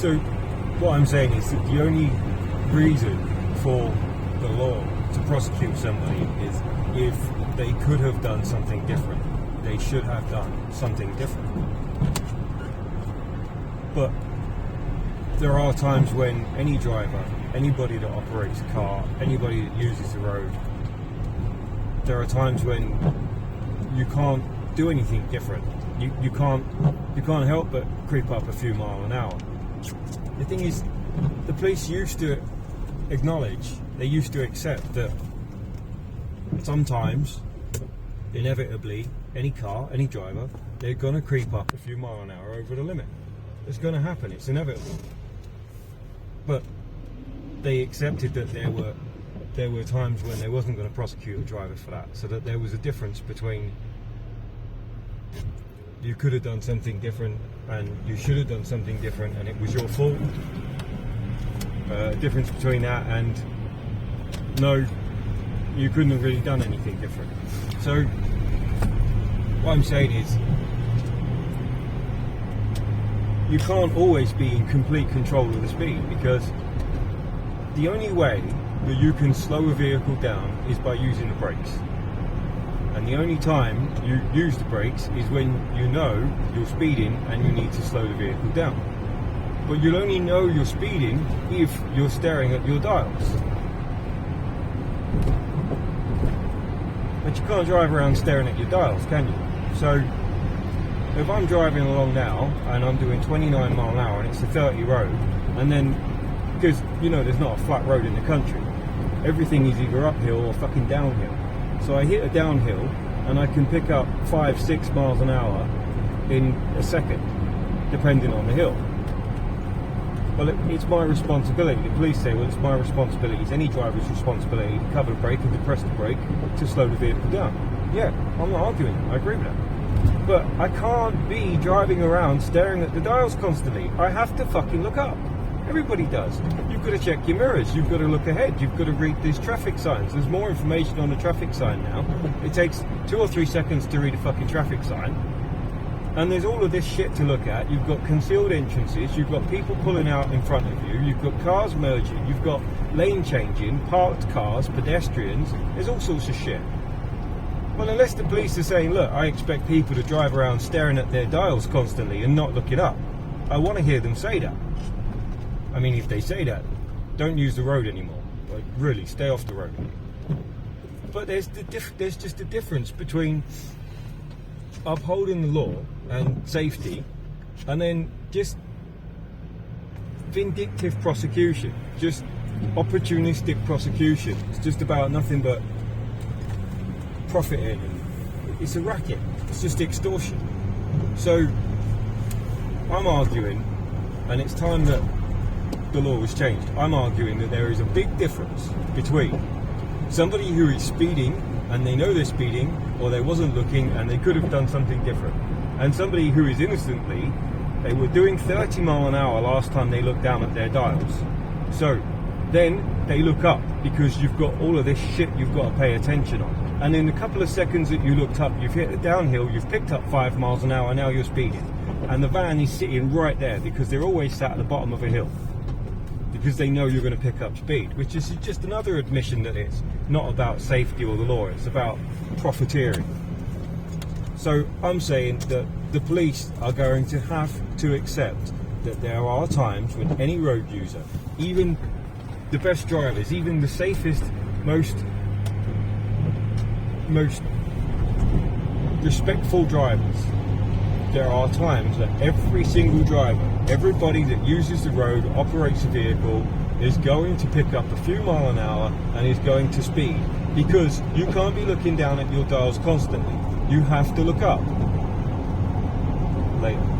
So what I'm saying is that the only reason for the law to prosecute somebody is if they could have done something different. They should have done something different. But there are times when any driver, anybody that operates a car, anybody that uses the road, there are times when you can't do anything different. You can't help but creep up a few miles an hour. The thing is, the police used to acknowledge, they used to accept that sometimes, inevitably, any car, any driver, they're going to creep up a few miles an hour over the limit. It's going to happen, it's inevitable. But they accepted that there were times when they wasn't going to prosecute a driver for that, so that there was a difference between you could have done something different and you should have done something different and it was your fault. Difference between that and no, you couldn't have really done anything different. So what I'm saying is, you can't always be in complete control of the speed, because the only way that you can slow a vehicle down is by using the brakes. And the only time you use the brakes is when you know you're speeding and you need to slow the vehicle down. But you'll only know you're speeding if you're staring at your dials. But you can't drive around staring at your dials, can you? So if I'm driving along now and I'm doing 29 mile an hour and it's a 30 road, and then, because you know there's not a flat road in the country, everything is either uphill or fucking downhill. So I hit a downhill and I can pick up 5-6 miles an hour in a second, depending on the hill. Well, it's my responsibility. The police say, well, it's my responsibility. It's any driver's responsibility to cover the brake and to press the brake to slow the vehicle down. Yeah, I'm not arguing. I agree with that. But I can't be driving around staring at the dials constantly. I have to fucking look up. Everybody does. You've got to check your mirrors. You've got to look ahead. You've got to read these traffic signs. There's more information on the traffic sign now. It takes 2 or 3 seconds to read a fucking traffic sign. And there's all of this shit to look at. You've got concealed entrances. You've got people pulling out in front of you. You've got cars merging. You've got lane changing, parked cars, pedestrians. There's all sorts of shit. Well, unless the police are saying, look, I expect people to drive around staring at their dials constantly and not looking up, I want to hear them say that. I mean, if they say that, don't use the road anymore. Like, really, stay off the road. But there's just a difference between upholding the law and safety, and then just vindictive prosecution, just opportunistic prosecution. It's just about nothing but profiting. It's a racket. It's just extortion. So I'm arguing, and it's time that the law was changed. I'm arguing that there is a big difference between somebody who is speeding and they know they're speeding, or they wasn't looking and they could have done something different, and somebody who is innocently, they were doing 30 mile an hour last time they looked down at their dials. So then they look up, because you've got all of this shit you've got to pay attention on. And in a couple of seconds that you looked up, you've hit a downhill, you've picked up 5 miles an hour, now you're speeding. And the van is sitting right there, because they're always sat at the bottom of a hill, because they know you're going to pick up speed, which is just another admission that it's not about safety or the law, it's about profiteering. So I'm saying that the police are going to have to accept that there are times when any road user, even the best drivers, even the safest, most respectful drivers, there are times that every single driver, everybody that uses the road, operates a vehicle, is going to pick up a few miles an hour and is going to speed, because you can't be looking down at your dials constantly. You have to look up. Later.